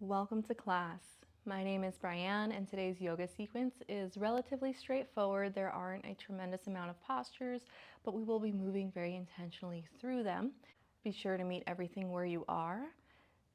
Welcome to class. My name is Bry'Anne and today's yoga sequence is relatively straightforward. There aren't a tremendous amount of postures, but we will be moving very intentionally through them. Be sure to meet everything where you are.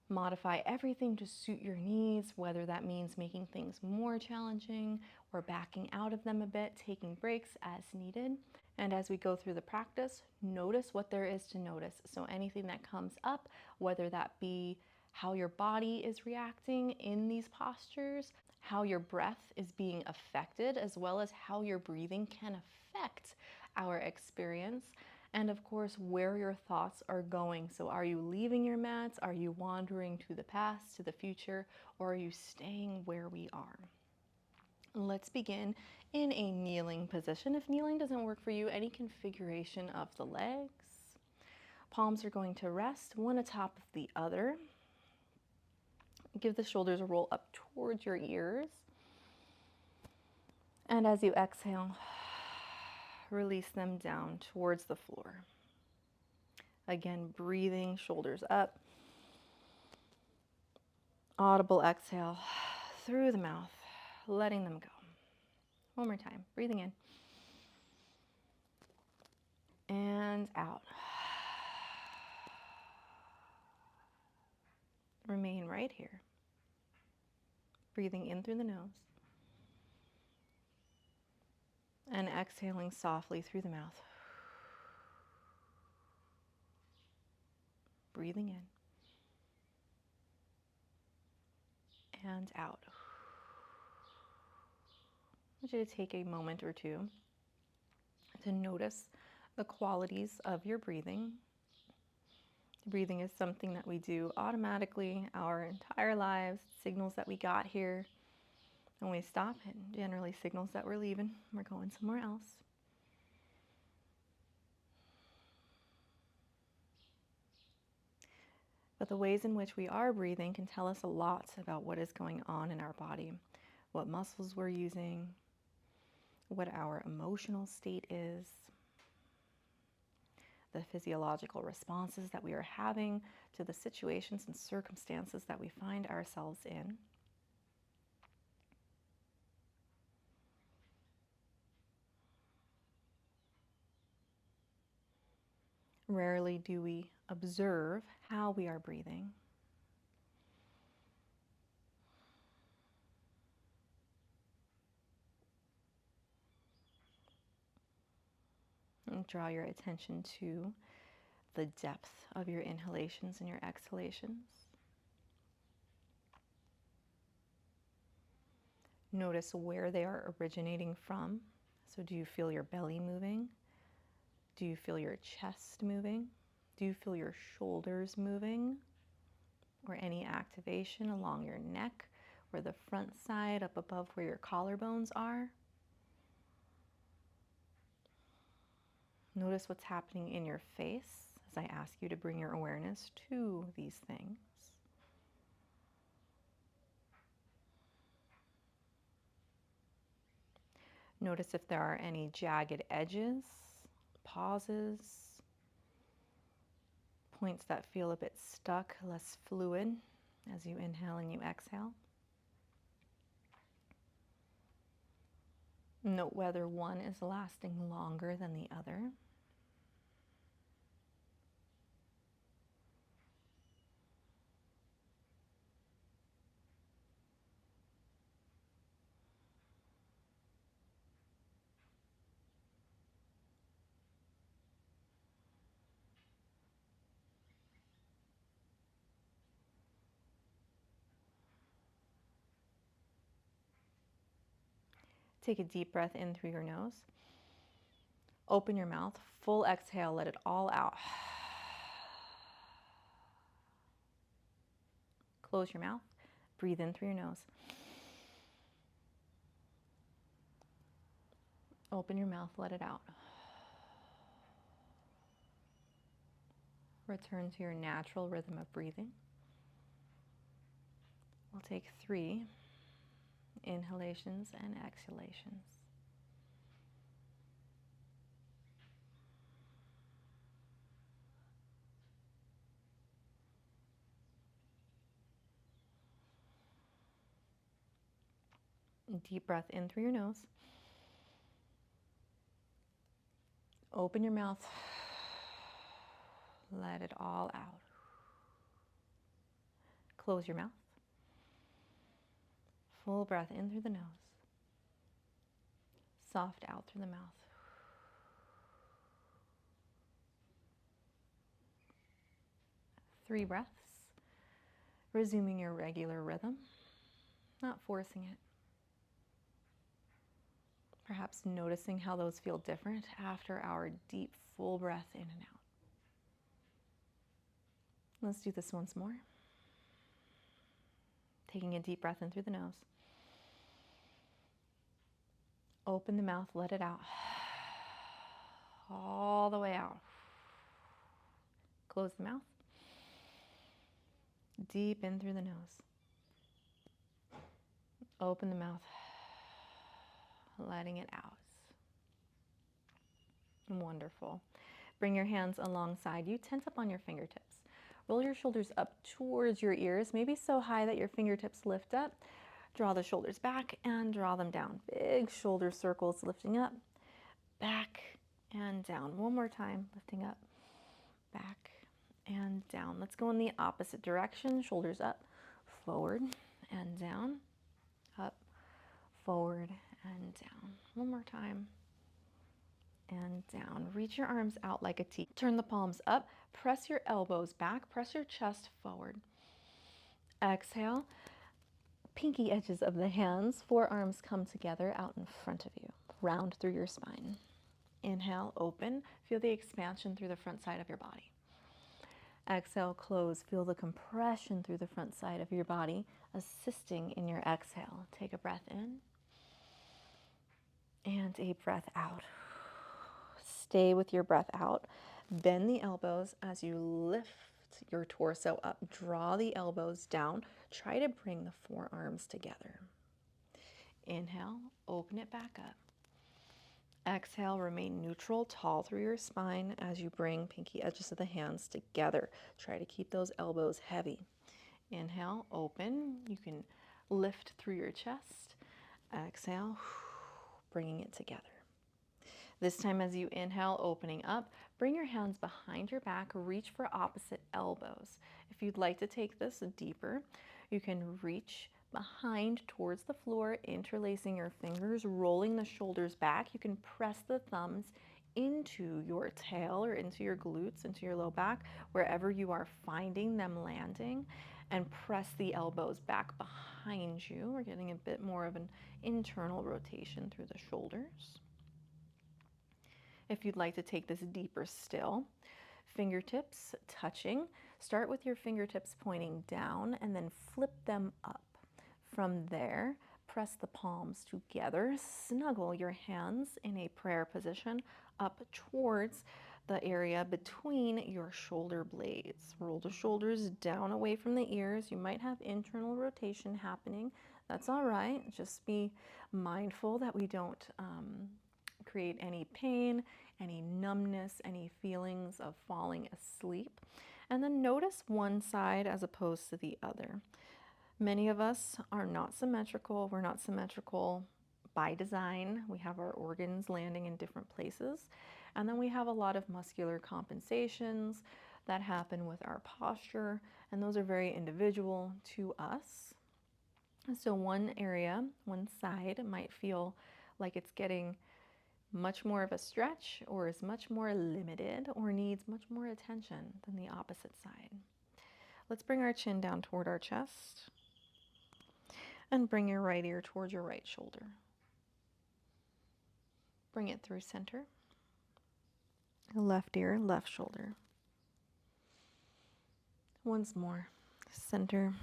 Modify everything to suit your needs, whether that means making things more challenging or backing out of them a bit, taking breaks as needed. And as we go through the practice, notice what there is to notice. So anything that comes up, whether that be how your body is reacting in these postures, how your breath is being affected, as well as how your breathing can affect our experience, and of course, where your thoughts are going. So are you leaving your mats? Are you wandering to the past, to the future, or are you staying where we are? Let's begin in a kneeling position. If kneeling doesn't work for you, any configuration of the legs. Palms are going to rest one atop of the other. Give the shoulders a roll up towards your ears. And as you exhale, release them down towards the floor. Again, breathing, shoulders up. Audible exhale through the mouth, letting them go. One more time, breathing in. And out. Remain right here. Breathing in through the nose. And exhaling softly through the mouth. Breathing in. And out. I want you to take a moment or two to notice the qualities of your breathing. Breathing is something that we do automatically our entire lives. It signals that we got here. When we stop, it generally signals that we're leaving. We're going somewhere else. But the ways in which we are breathing can tell us a lot about what is going on in our body, what muscles we're using, what our emotional state is, the physiological responses that we are having to the situations and circumstances that we find ourselves in. Rarely do we observe how we are breathing. And draw your attention to the depth of your inhalations and your exhalations. Notice where they are originating from. So do you feel your belly moving? Do you feel your chest moving? Do you feel your shoulders moving? Or any activation along your neck or the front side up above where your collarbones are? Notice what's happening in your face as I ask you to bring your awareness to these things. Notice if there are any jagged edges, pauses, points that feel a bit stuck, less fluid as you inhale and you exhale. Note whether one is lasting longer than the other. Take a deep breath in through your nose. Open your mouth, full exhale, let it all out. Close your mouth, breathe in through your nose. Open your mouth, let it out. Return to your natural rhythm of breathing. We'll take 3 inhalations and exhalations. Deep breath in through your nose. Open your mouth. Let it all out. Close your mouth. Full breath in through the nose. Soft out through the mouth. Three breaths. Resuming your regular rhythm, not forcing it. Perhaps noticing how those feel different after our deep, full breath in and out. Let's do this once more. Taking a deep breath in through the nose. Open the mouth, let it out. All the way out. Close the mouth. Deep in through the nose. Open the mouth, letting it out. Wonderful. Bring your hands alongside you, tense up on your fingertips. Roll your shoulders up towards your ears, maybe so high that your fingertips lift up. Draw the shoulders back and draw them down. Big shoulder circles lifting up, back and down. One more time, lifting up, back and down. Let's go in the opposite direction. Shoulders up, forward and down, up, forward and down. One more time. And down. Reach your arms out like a T. Turn the palms up. Press your elbows back. Press your chest forward. Exhale. Pinky edges of the hands. Forearms come together out in front of you. Round through your spine. Inhale, open. Feel the expansion through the front side of your body. Exhale, close. Feel the compression through the front side of your body, assisting in your exhale. Take a breath in. And a breath out. Stay with your breath out. Bend the elbows as you lift your torso up. Draw the elbows down. Try to bring the forearms together. Inhale, open it back up. Exhale, remain neutral, tall through your spine as you bring pinky edges of the hands together. Try to keep those elbows heavy. Inhale, open. You can lift through your chest. Exhale, bringing it together. This time as you inhale, opening up, bring your hands behind your back, reach for opposite elbows. If you'd like to take this deeper, you can reach behind towards the floor, interlacing your fingers, rolling the shoulders back. You can press the thumbs into your tail or into your glutes, into your low back, wherever you are finding them landing, and press the elbows back behind you. We're getting a bit more of an internal rotation through the shoulders. If you'd like to take this deeper still, fingertips touching. Start with your fingertips pointing down and then flip them up. From there, press the palms together. Snuggle your hands in a prayer position up towards the area between your shoulder blades. Roll the shoulders down away from the ears. You might have internal rotation happening. That's all right. Just be mindful that we don't create any pain, any numbness, any feelings of falling asleep. And then notice one side as opposed to the other. Many of us are not symmetrical. We're not symmetrical by design. We have our organs landing in different places. And then we have a lot of muscular compensations that happen with our posture, and those are very individual to us. So one area, one side might feel like it's getting much more of a stretch or is much more limited or needs much more attention than the opposite side. Let's bring our chin down toward our chest and bring your right ear towards your right shoulder. Bring it through center. Left ear, left shoulder. Once more, center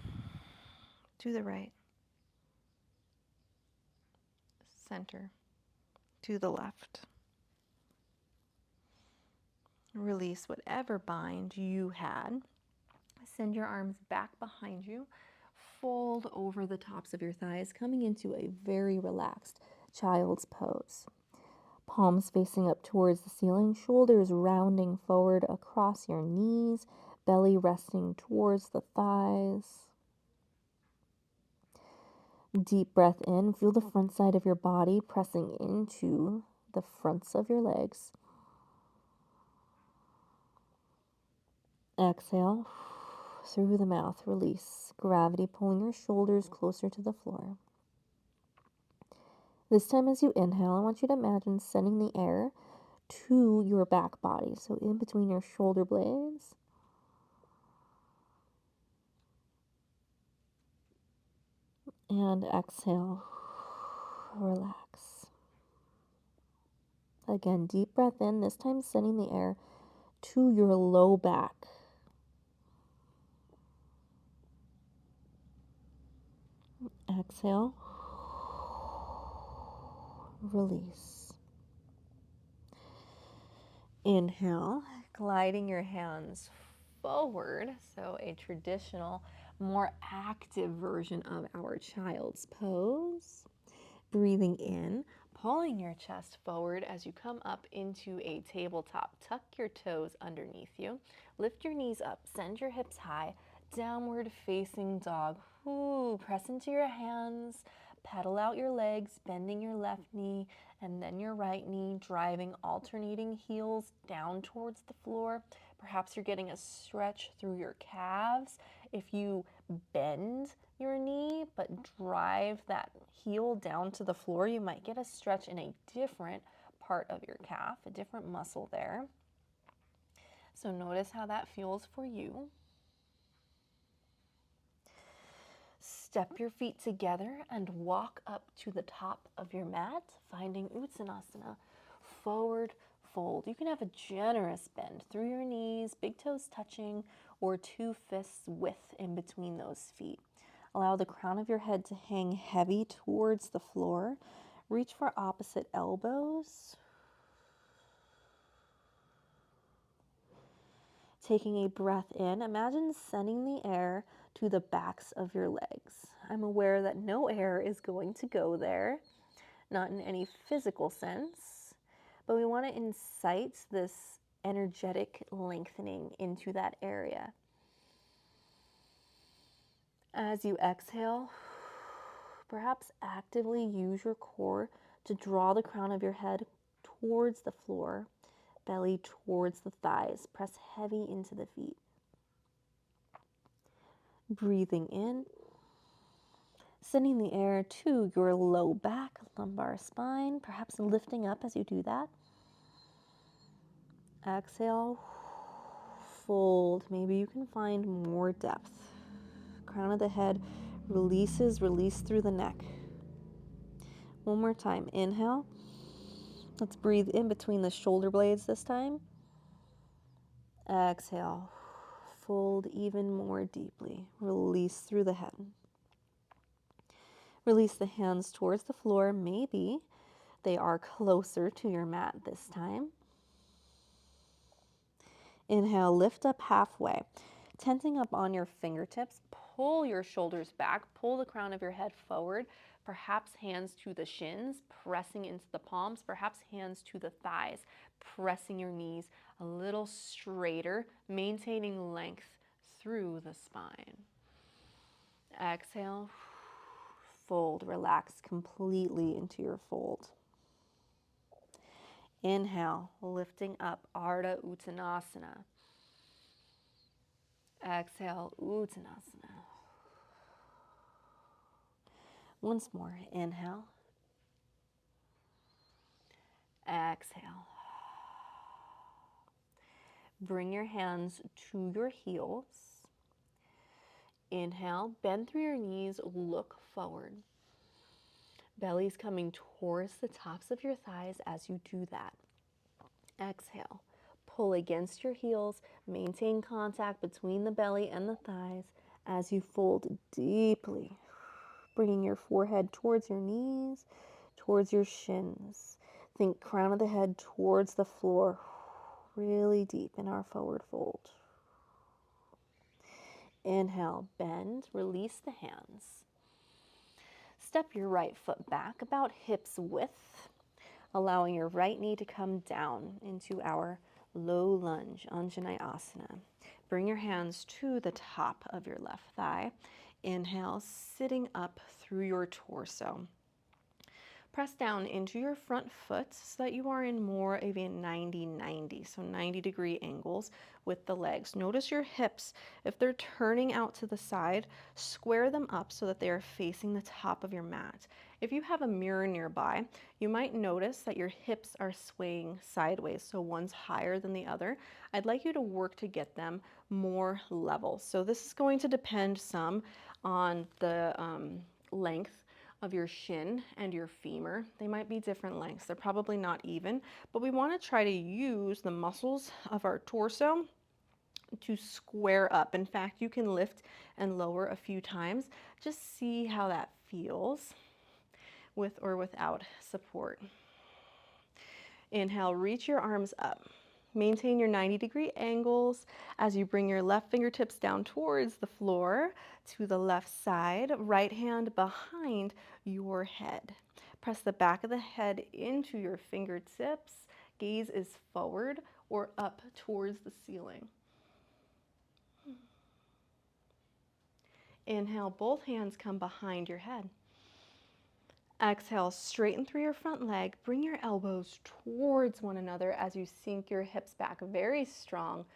to the right. Center to the left. Release whatever bind you had. Send your arms back behind you. Fold over the tops of your thighs, coming into a very relaxed child's pose. Palms facing up towards the ceiling, shoulders rounding forward across your knees, belly resting towards the thighs. Deep breath in. Feel the front side of your body pressing into the fronts of your legs. Exhale. Through the mouth, release. Gravity pulling your shoulders closer to the floor. This time as you inhale, I want you to imagine sending the air to your back body, so in between your shoulder blades. And exhale, relax. Again, deep breath in, this time sending the air to your low back. Exhale, release. Inhale, gliding your hands forward, so a traditional, more active version of our child's pose. Breathing in, pulling your chest forward as you come up into a tabletop. Tuck your toes underneath you. Lift your knees up, send your hips high. Downward facing dog. Ooh, press into your hands. Pedal out your legs, bending your left knee and then your right knee, driving alternating heels down towards the floor. Perhaps you're getting a stretch through your calves. If you bend your knee but drive that heel down to the floor, you might get a stretch in a different part of your calf, a different muscle there. So notice how that feels for you. Step your feet together and walk up to the top of your mat, finding Uttanasana, forward fold. You can have a generous bend through your knees, big toes touching, or 2 fists width in between those feet. Allow the crown of your head to hang heavy towards the floor. Reach for opposite elbows. Taking a breath in, imagine sending the air to the backs of your legs. I'm aware that no air is going to go there, not in any physical sense, but we want to incite this energetic lengthening into that area. As you exhale, perhaps actively use your core to draw the crown of your head towards the floor, belly towards the thighs. Press heavy into the feet. Breathing in, sending the air to your low back, lumbar spine, perhaps lifting up as you do that. Exhale, fold. Maybe you can find more depth. Crown of the head releases, release through the neck. One more time. Inhale. Let's breathe in between the shoulder blades this time. Exhale. Fold even more deeply. Release through the head. Release the hands towards the floor. Maybe they are closer to your mat this time. Inhale, lift up halfway. Tenting up on your fingertips, pull your shoulders back, pull the crown of your head forward, perhaps hands to the shins, pressing into the palms, perhaps hands to the thighs, pressing your knees a little straighter, maintaining length through the spine. Exhale, fold, relax completely into your fold. Inhale, lifting up, Ardha Uttanasana. Exhale, Uttanasana. Once more, inhale. Exhale. Bring your hands to your heels. Inhale, bend through your knees, look forward. Belly's coming towards the tops of your thighs as you do that. Exhale, pull against your heels, maintain contact between the belly and the thighs as you fold deeply, bringing your forehead towards your knees, towards your shins. Think crown of the head towards the floor, really deep in our forward fold. Inhale, bend, release the hands. Step your right foot back about hips width, allowing your right knee to come down into our low lunge, Anjaneyasana. Bring your hands to the top of your left thigh. Inhale, sitting up through your torso. Press down into your front foot so that you are in more of a 90-90, so 90-degree angles with the legs. Notice your hips. If they're turning out to the side, square them up so that they are facing the top of your mat. If you have a mirror nearby, you might notice that your hips are swaying sideways, so one's higher than the other. I'd like you to work to get them more level. So this is going to depend some on the length of your shin and your femur. They might be different lengths. They're probably not even, but we want to try to use the muscles of our torso to square up. In fact, you can lift and lower a few times. Just see how that feels with or without support. Inhale, reach your arms up. Maintain your 90-degree angles as you bring your left fingertips down towards the floor to the left side, right hand behind your head. Press the back of the head into your fingertips. Gaze is forward or up towards the ceiling. Inhale, both hands come behind your head. Exhale, straighten through your front leg. Bring your elbows towards one another as you sink your hips back very strong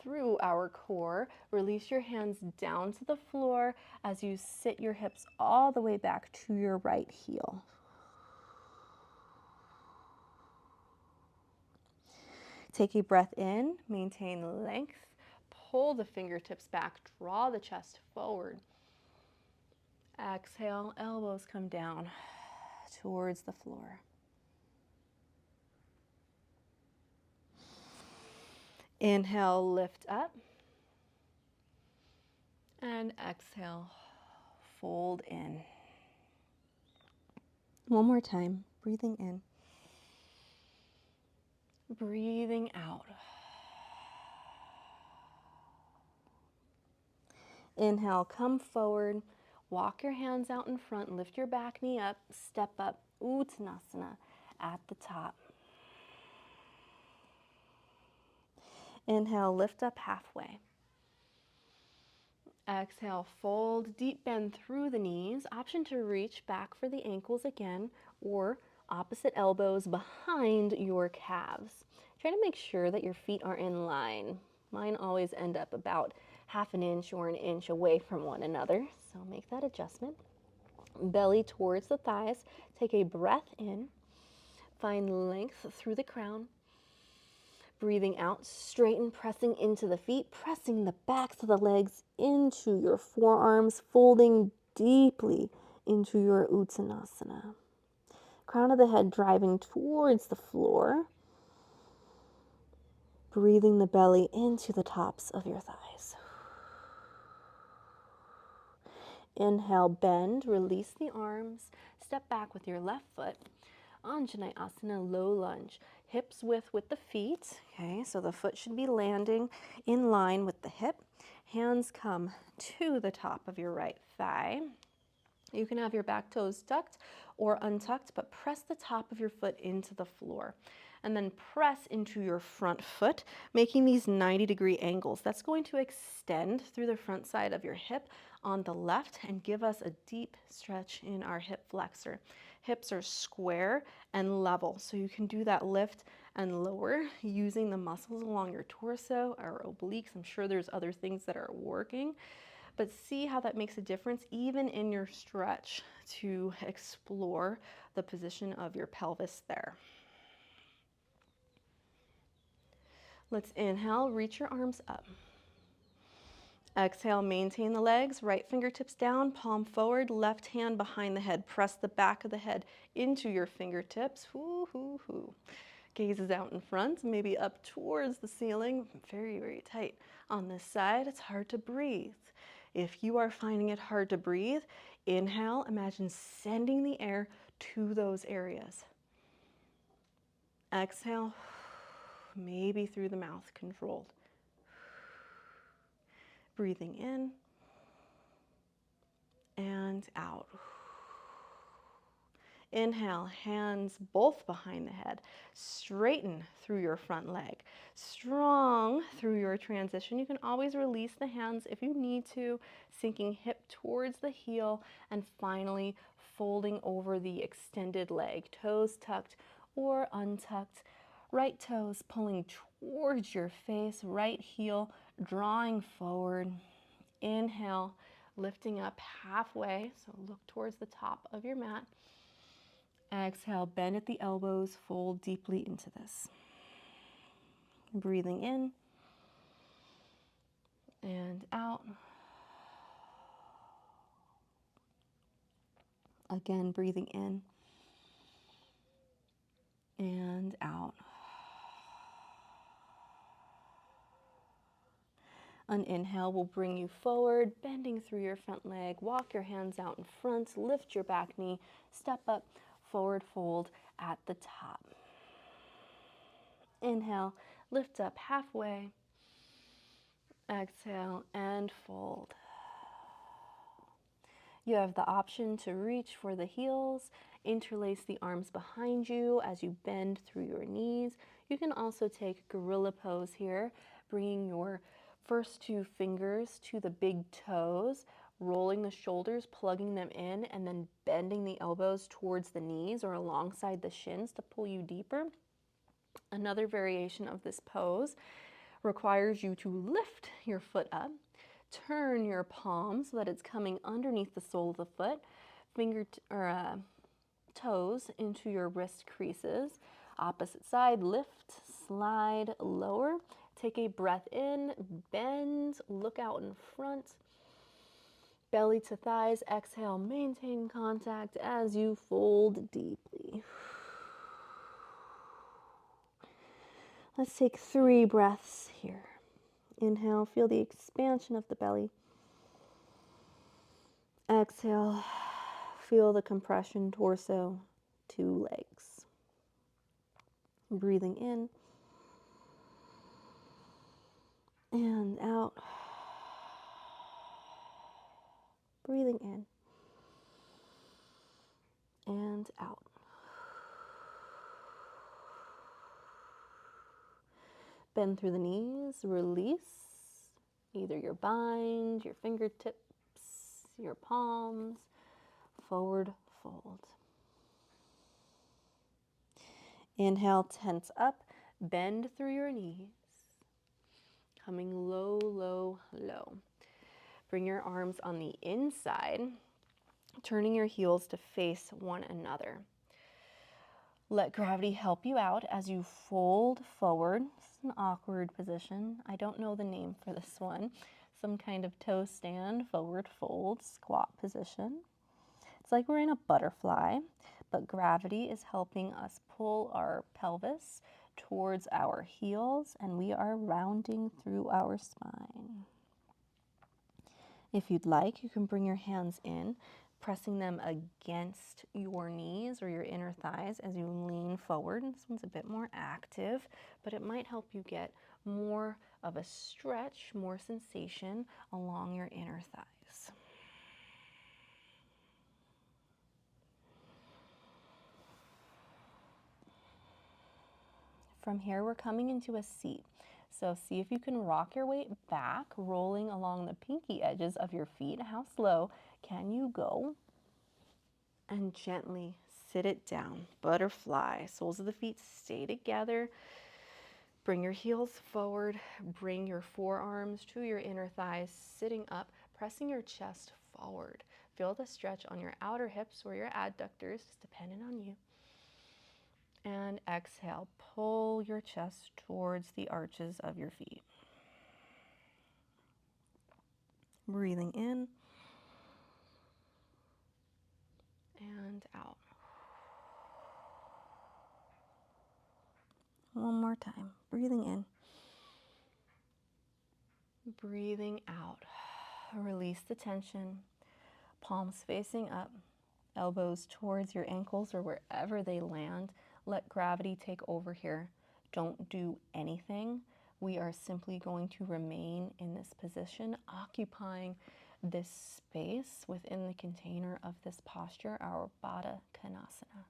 through our core. Release your hands down to the floor as you sit your hips all the way back to your right heel. Take a breath in, maintain length. Pull the fingertips back, draw the chest forward. Exhale, elbows come down towards the floor. Inhale, lift up. And exhale, fold in. One more time, breathing in. Breathing out. Inhale, come forward. Walk your hands out in front. Lift your back knee up. Step up. Uttanasana at the top. Inhale, lift up halfway. Exhale, fold, deep bend through the knees. Option to reach back for the ankles again, or opposite elbows behind your calves. Try to make sure that your feet are in line. Mine always end up about half an inch or an inch away from one another, so make that adjustment. Belly towards the thighs. Take a breath in. Find length through the crown. Breathing out, straighten, pressing into the feet, pressing the backs of the legs into your forearms, folding deeply into your Uttanasana. Crown of the head driving towards the floor. Breathing the belly into the tops of your thighs. Inhale, bend, release the arms, step back with your left foot. Anjaneyasana, low lunge. Hips width with the feet, okay? So the foot should be landing in line with the hip. Hands come to the top of your right thigh. You can have your back toes tucked or untucked, but press the top of your foot into the floor. And then press into your front foot, making these 90-degree angles. That's going to extend through the front side of your hip on the left and give us a deep stretch in our hip flexor. Hips are square and level, so you can do that lift and lower using the muscles along your torso or obliques. I'm sure there's other things that are working, but see how that makes a difference even in your stretch to explore the position of your pelvis there. Let's inhale, reach your arms up. Exhale, maintain the legs, right fingertips down, palm forward, left hand behind the head. Press the back of the head into your fingertips. Hoo, hoo, hoo. Gaze is out in front, maybe up towards the ceiling. Very, very tight. On this side, it's hard to breathe. If you are finding it hard to breathe, inhale, imagine sending the air to those areas. Exhale, maybe through the mouth, controlled. Breathing in and out. Inhale, hands both behind the head. Straighten through your front leg. Strong through your transition. You can always release the hands if you need to, sinking hip towards the heel, and finally folding over the extended leg. Toes tucked or untucked. Right toes pulling towards your face. Right heel drawing forward. Inhale, lifting up halfway, so look towards the top of your mat. Exhale, bend at the elbows, fold deeply into this. Breathing in and out. Again, breathing in and out. An inhale will bring you forward, bending through your front leg. Walk your hands out in front, lift your back knee, step up, forward fold at the top. Inhale, lift up halfway. Exhale and fold. You have the option to reach for the heels, interlace the arms behind you as you bend through your knees. You can also take gorilla pose here, bringing your first two fingers to the big toes, rolling the shoulders, plugging them in, and then bending the elbows towards the knees or alongside the shins to pull you deeper. Another variation of this pose requires you to lift your foot up, turn your palm so that it's coming underneath the sole of the foot, toes into your wrist creases. Opposite side, lift, slide, lower. Take a breath in, bend, look out in front. Belly to thighs, exhale, maintain contact as you fold deeply. Let's take 3 breaths here. Inhale, feel the expansion of the belly. Exhale, feel the compression, torso, 2 legs. Breathing in and out. Breathing in and out. Bend through the knees, release either your bind, your fingertips, your palms, forward fold. Inhale, tense up, bend through your knees, coming low, low, low. Bring your arms on the inside, turning your heels to face one another. Let gravity help you out as you fold forward. This is an awkward position. I don't know the name for this one. Some kind of toe stand, forward fold, squat position. It's like we're in a butterfly, but gravity is helping us pull our pelvis towards our heels, and we are rounding through our spine. If you'd like, you can bring your hands in, pressing them against your knees or your inner thighs as you lean forward. This one's a bit more active, but it might help you get more of a stretch, more sensation along your inner thighs. From here, we're coming into a seat. So see if you can rock your weight back, rolling along the pinky edges of your feet. How slow can you go? And gently sit it down. Butterfly. Soles of the feet stay together. Bring your heels forward. Bring your forearms to your inner thighs, sitting up, pressing your chest forward. Feel the stretch on your outer hips or your adductors, just depending on you. And exhale, pull your chest towards the arches of your feet. Breathing in and out. One more time. Breathing in. Breathing out. Release the tension. Palms facing up. Elbows towards your ankles or wherever they land. Let gravity take over here. Don't do anything. We are simply going to remain in this position, occupying this space within the container of this posture, our Baddha Konasana.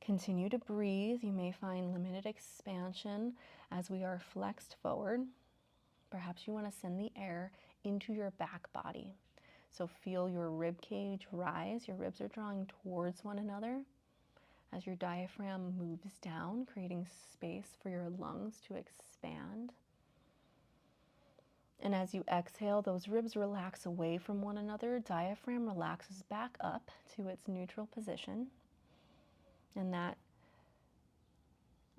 Continue to breathe. You may find limited expansion as we are flexed forward. Perhaps you want to send the air into your back body. So feel your rib cage rise. Your ribs are drawing towards one another as your diaphragm moves down, creating space for your lungs to expand. And as you exhale, those ribs relax away from one another. Diaphragm relaxes back up to its neutral position. And that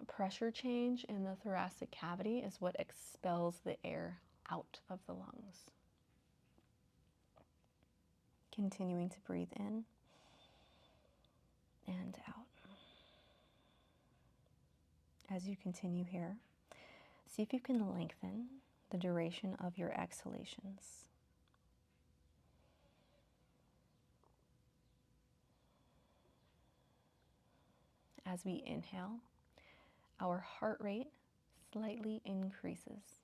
pressure change in the thoracic cavity is what expels the air out of the lungs. Continuing to breathe in and out. As you continue here, see if you can lengthen the duration of your exhalations. As we inhale, our heart rate slightly increases.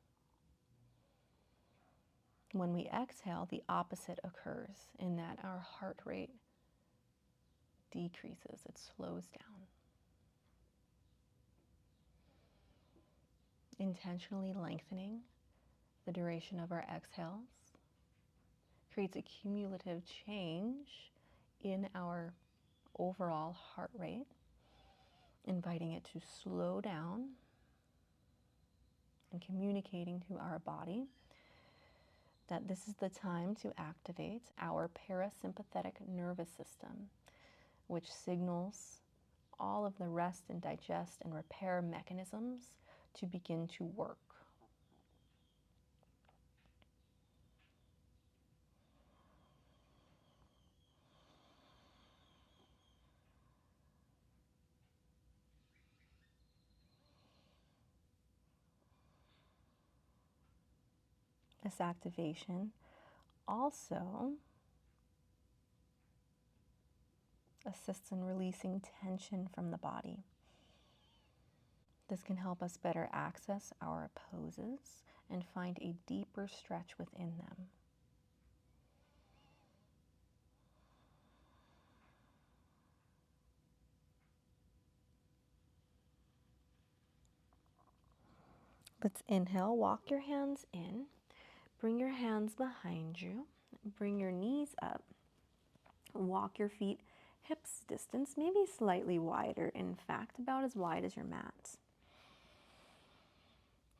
When we exhale, the opposite occurs in that our heart rate decreases, it slows down. Intentionally lengthening the duration of our exhales creates a cumulative change in our overall heart rate, inviting it to slow down and communicating to our body that this is the time to activate our parasympathetic nervous system, which signals all of the rest and digest and repair mechanisms to begin to work. This activation also assists in releasing tension from the body. This can help us better access our poses and find a deeper stretch within them. Let's inhale, walk your hands in, bring your hands behind you, bring your knees up, walk your feet hips distance, maybe slightly wider, in fact, about as wide as your mat.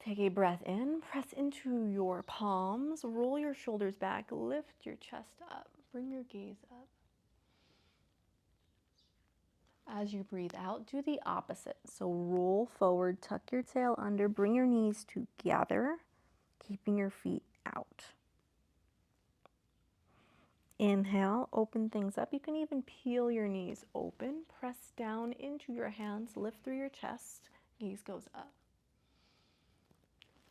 Take a breath in, press into your palms, roll your shoulders back, lift your chest up, bring your gaze up. As you breathe out, do the opposite. So roll forward, tuck your tail under, bring your knees together, keeping your feet out. Inhale, open things up. You can even peel your knees open, press down into your hands, lift through your chest, gaze goes up.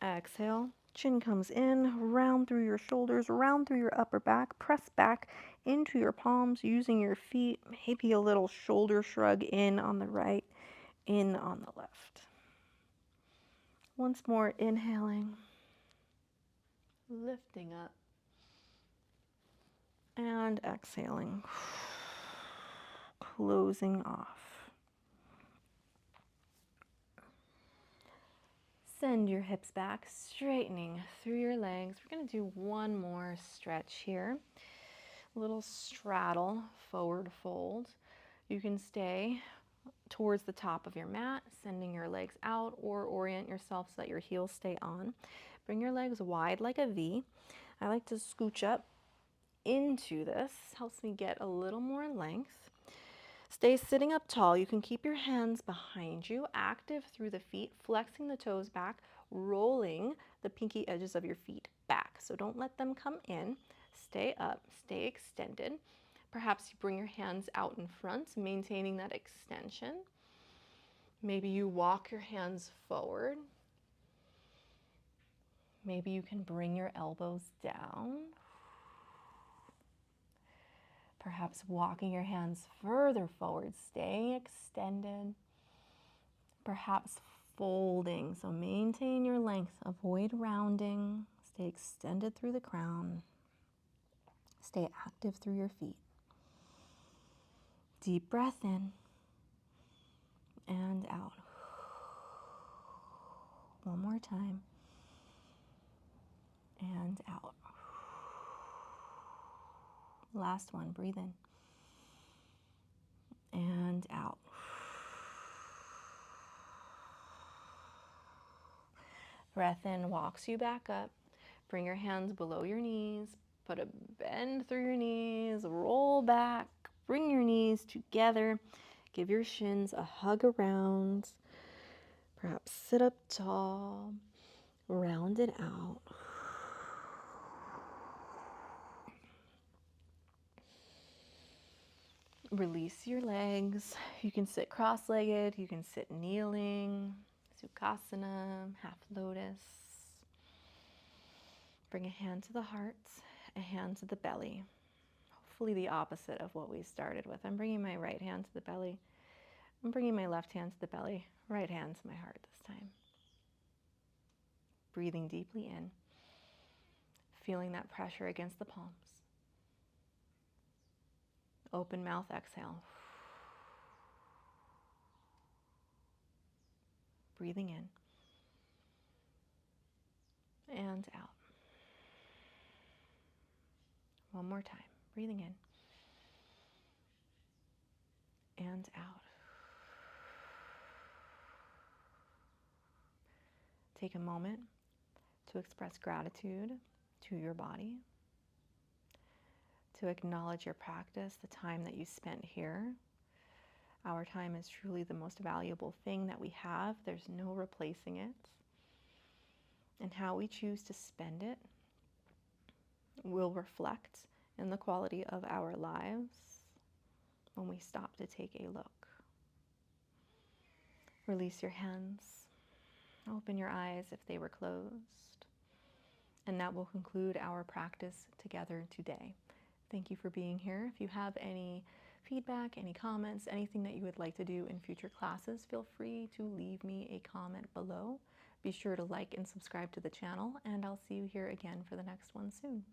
Exhale, chin comes in, round through your shoulders, round through your upper back, press back into your palms using your feet, maybe a little shoulder shrug in on the right, in on the left. Once more, inhaling, lifting up, and exhaling, closing off. Send your hips back, straightening through your legs. We're going to do one more stretch here. A little straddle, forward fold. You can stay towards the top of your mat, sending your legs out, or orient yourself so that your heels stay on. Bring your legs wide like a V. I like to scooch up into this. Helps me get a little more length. Stay sitting up tall. You can keep your hands behind you, active through the feet, flexing the toes back, rolling the pinky edges of your feet back. So don't let them come in. Stay up, stay extended. Perhaps you bring your hands out in front, maintaining that extension. Maybe you walk your hands forward. Maybe you can bring your elbows down. Perhaps walking your hands further forward, staying extended. Perhaps folding, so maintain your length, avoid rounding. Stay extended through the crown. Stay active through your feet. Deep breath in and out. One more time. And out. Last one, breathe in. And out. Breath in walks you back up. Bring your hands below your knees. Put a bend through your knees. Roll back. Bring your knees together. Give your shins a hug around. Perhaps sit up tall. Round it out. Release your legs. You can sit cross-legged. You can sit kneeling. Sukhasana, half lotus. Bring a hand to the heart, a hand to the belly. Hopefully the opposite of what we started with. I'm bringing my right hand to the belly. I'm bringing my left hand to the belly. Right hand to my heart this time. Breathing deeply in. Feeling that pressure against the palms. Open mouth exhale. Breathing in. And out. One more time. Breathing in. And out. Take a moment to express gratitude to your body, to acknowledge your practice, the time that you spent here. Our time is truly the most valuable thing that we have. There's no replacing it. And how we choose to spend it will reflect in the quality of our lives when we stop to take a look. Release your hands. Open your eyes if they were closed. And that will conclude our practice together today. Thank you for being here. If you have any feedback, any comments, anything that you would like to do in future classes, feel free to leave me a comment below. Be sure to like and subscribe to the channel, and I'll see you here again for the next one soon.